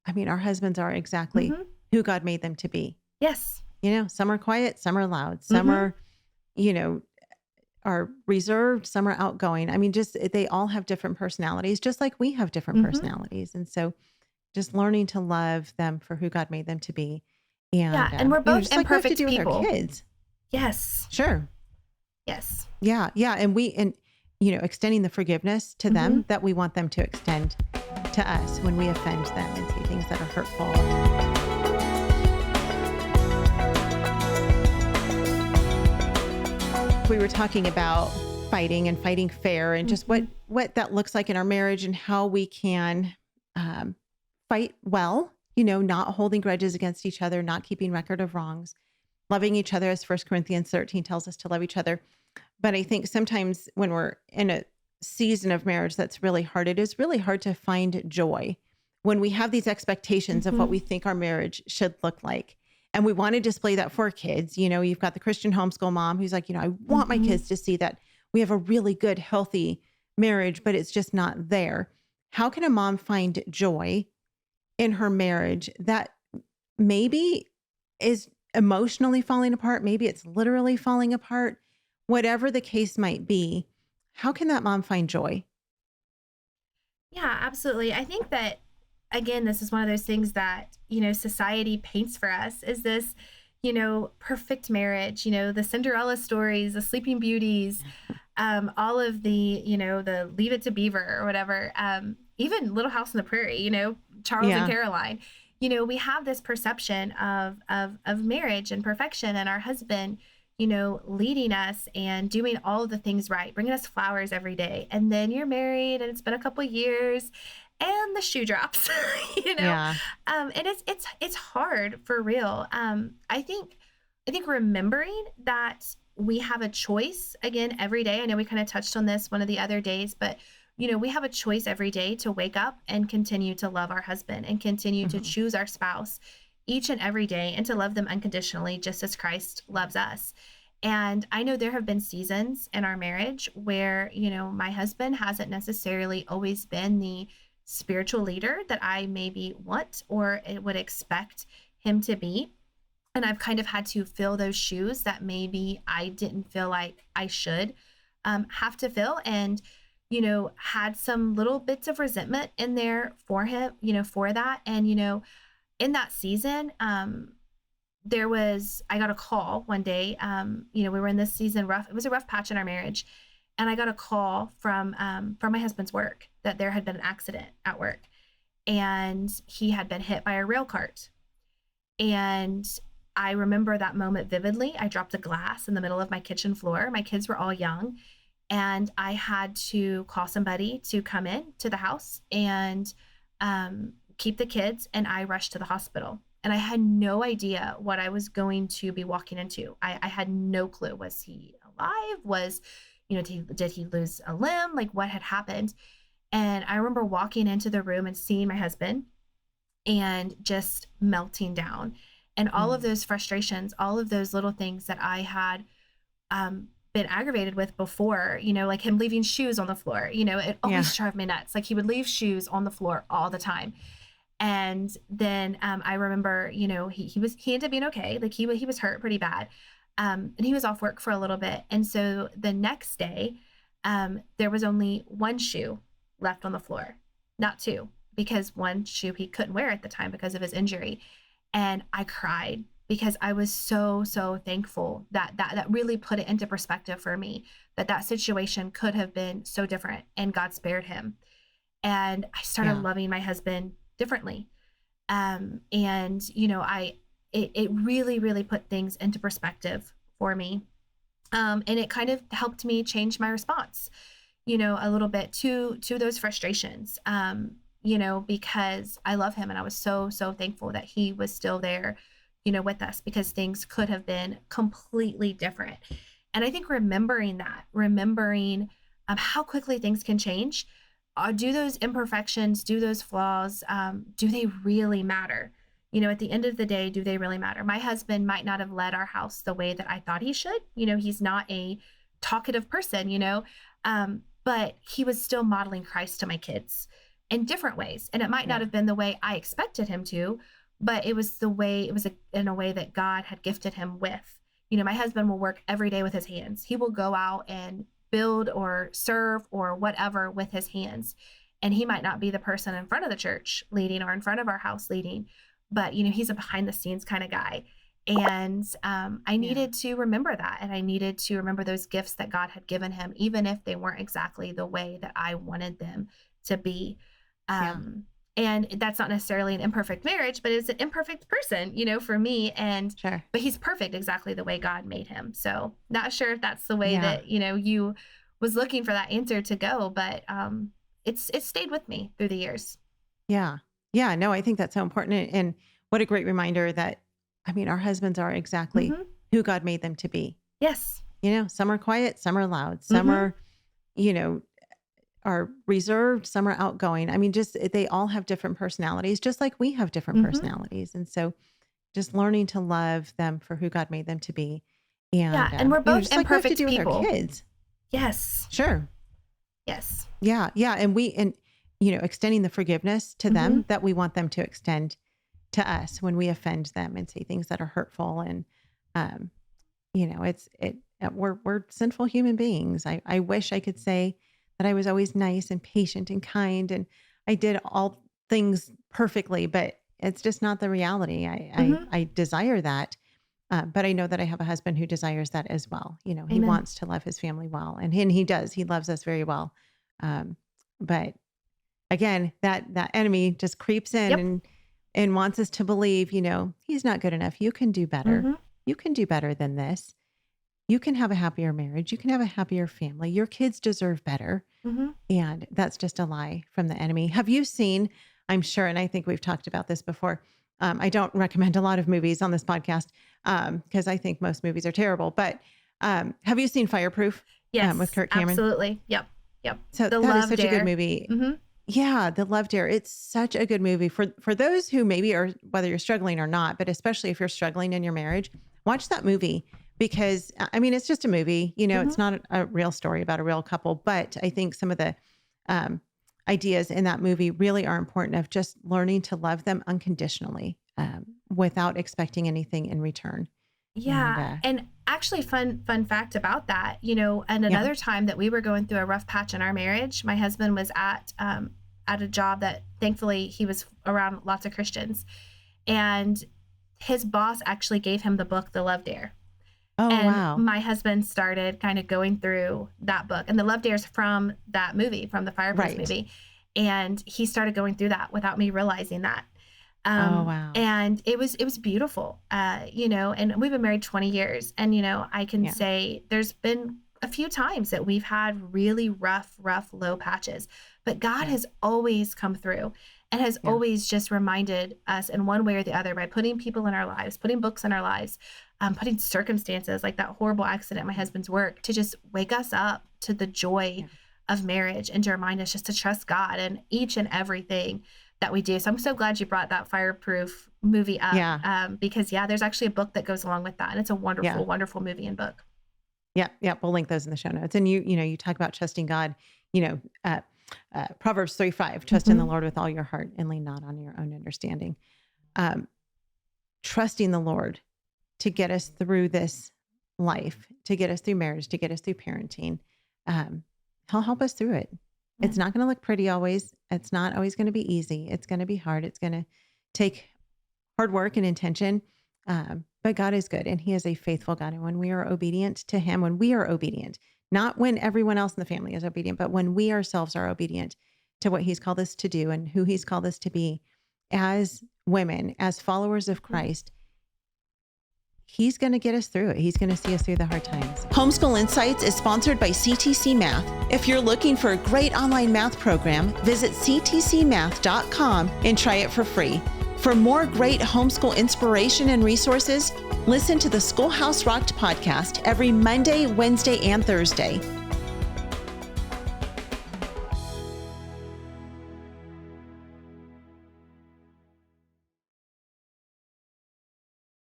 I mean, our husbands are exactly Hmm. who God made them to be. Yes. Some are quiet, some are loud, some Hmm. you know, are reserved, some are outgoing. I mean, just they all have different personalities, just like we have different Hmm. personalities. And so just learning to love them for who God made them to be. Yeah. And, And we're both just like we have to imperfect do with our people. kids. Yes. Sure. Yes. Yeah. Yeah. And, extending the forgiveness to Hmm. them that we want them to extend to us when we offend them and say things that are hurtful. We were talking about fighting and fighting fair and just Hmm. what that looks like in our marriage and how we can um, fight well, not holding grudges against each other, not keeping record of wrongs, loving each other as 1 Corinthians 13 tells us to love each other. But I think sometimes when we're in a season of marriage that's really hard, it is really hard to find joy when we have these expectations of what Hmm. we think our marriage should look like. And we want to display that for kids. You've got the Christian homeschool mom who's like, I want my Hmm. kids to see that we have a really good, healthy marriage, but it's just not there. How can a mom find joy in her marriage that maybe is emotionally falling apart? Maybe it's literally falling apart. Whatever the case might be, how can that mom find joy? Yeah, absolutely. I think that, again, this is one of those things that, society paints for us is this, perfect marriage, the Cinderella stories, the Sleeping Beauties, all of the, the Leave It to Beaver or whatever, even Little House on the Prairie, Charles and Yeah. Caroline. We have this perception of marriage and perfection, and our husband, leading us and doing all of the things right, bringing us flowers every day. And then you're married and it's been a couple years and the shoe drops, you know? Yeah. And it's hard for real. I think remembering that we have a choice again every day. I know we kind of touched on this one of the other days, but we have a choice every day to wake up and continue to love our husband and continue to Mhm. choose our spouse each and every day and to love them unconditionally, just as Christ loves us. And I know there have been seasons in our marriage where, my husband hasn't necessarily always been the spiritual leader that I maybe want or would expect him to be. And I've kind of had to fill those shoes that maybe I didn't feel like I should have to fill. And, had some little bits of resentment in there for him, for that. And, in that season, I got a call one day. We were in this season rough. It was a rough patch in our marriage. And I got a call from my husband's work that there had been an accident at work and he had been hit by a rail cart. And I remember that moment vividly. I dropped a glass in the middle of my kitchen floor. My kids were all young, and I had to call somebody to come in to the house and keep the kids. And I rushed to the hospital. And I had no idea what I was going to be walking into. I had no clue. Was he alive? Did he lose a limb? Like what had happened? And I remember walking into the room and seeing my husband and just melting down. And all of Mm. those frustrations, all of those little things that I had been aggravated with before, like him leaving shoes on the floor, it Yeah. always drove me nuts. Like he would leave shoes on the floor all the time. And then I remember, he ended up being okay. Like he was hurt pretty bad. And he was off work for a little bit. And so the next day, there was only one shoe left on the floor, not two, because one shoe he couldn't wear at the time because of his injury. And I cried because I was so, so thankful that really put it into perspective for me that situation could have been so different and God spared him. And I started Yeah. loving my husband differently. And it really, really put things into perspective for me. And it kind of helped me change my response, a little bit to those frustrations. Because I love him and I was so, so thankful that he was still there, with us because things could have been completely different. And I think remembering how quickly things can change, do those imperfections, do those flaws, do they really matter? At the end of the day, do they really matter? My husband might not have led our house the way that I thought he should. He's not a talkative person, but he was still modeling Christ to my kids. in different ways. And it might not have been the way I expected him to, but it was in a way that God had gifted him with. My husband will work every day with his hands. He will go out and build or serve or whatever with his hands. And he might not be the person in front of the church leading or in front of our house leading, but, he's a behind the scenes kind of guy. And I needed to remember that. And I needed to remember those gifts that God had given him, even if they weren't exactly the way that I wanted them to be. And that's not necessarily an imperfect marriage, but it's an imperfect person, for me. But he's perfect exactly the way God made him. So not sure if that's the way that, you was looking for that answer to go, but it's stayed with me through the years. Yeah. Yeah. No, I think that's so important. And what a great reminder that, our husbands are exactly who God made them to be. Yes. Some are quiet, some are loud, some are, are reserved, some are outgoing. They all have different personalities, just like we have different personalities. And so just learning to love them for who God made them to be. And we're both just imperfect like we have to do people. With our kids. Yes. Sure. Yes. Yeah. Yeah. And extending the forgiveness to them that we want them to extend to us when we offend them and say things that are hurtful. And, we're sinful human beings. I wish I could say that I was always nice and patient and kind and I did all things perfectly, but it's just not the reality. I desire that. But I know that I have a husband who desires that as well. He Amen. wants to love his family well, and he does. He loves us very well. But again, that enemy just creeps in and wants us to believe, he's not good enough. You can do better. You can do better than this. You can have a happier marriage. You can have a happier family. Your kids deserve better. And that's just a lie from the enemy. Have you seen, I'm sure, and I think we've talked about this before. I don't recommend a lot of movies on this podcast because I think most movies are terrible. But have you seen Fireproof? Yes, with Kirk Cameron? Absolutely. Yep. So that is such a good movie. Yeah, The Love Dare. It's such a good movie for those who maybe are, whether you're struggling or not, but especially if you're struggling in your marriage, watch that movie because it's just a movie. It's not a real story about a real couple, but I think some of the ideas in that movie really are important of just learning to love them unconditionally without expecting anything in return. Yeah. And actually fun fact about that, and another time that we were going through a rough patch in our marriage, my husband was at a job that thankfully he was around lots of Christians, and his boss actually gave him the book, The Love Dare. Oh, and wow. My husband started kind of going through that book, and The Love Dare is from that movie, from the Fireproof movie. And he started going through that without me realizing that. Oh, wow. And it was beautiful, and we've been married 20 years. And, I can say there's been a few times that we've had really rough, low patches, but God has always come through and has always just reminded us in one way or the other by putting people in our lives, putting books in our lives, putting circumstances like that horrible accident at my husband's work to just wake us up to the joy of marriage and to remind us just to trust God in each and everything that we do. So I'm so glad you brought that Fireproof movie up because there's actually a book that goes along with that. And it's a wonderful, wonderful movie and book. Yeah. Yeah. We'll link those in the show notes. And you talk about trusting God, Proverbs 3:5, trust in the Lord with all your heart and lean not on your own understanding. Trusting the Lord to get us through this life, to get us through marriage, to get us through parenting. He'll help us through it. It's not going to look pretty always. It's not always going to be easy. It's going to be hard. It's going to take hard work and intention. But God is good and he is a faithful God. And when we are obedient to him, not when everyone else in the family is obedient, but when we ourselves are obedient to what he's called us to do and who he's called us to be as women, as followers of Christ, he's going to get us through it. He's going to see us through the hard times. Homeschool Insights is sponsored by CTC Math. If you're looking for a great online math program, visit ctcmath.com and try it for free. For more great homeschool inspiration and resources, listen to the Schoolhouse Rocked podcast every Monday, Wednesday, and Thursday.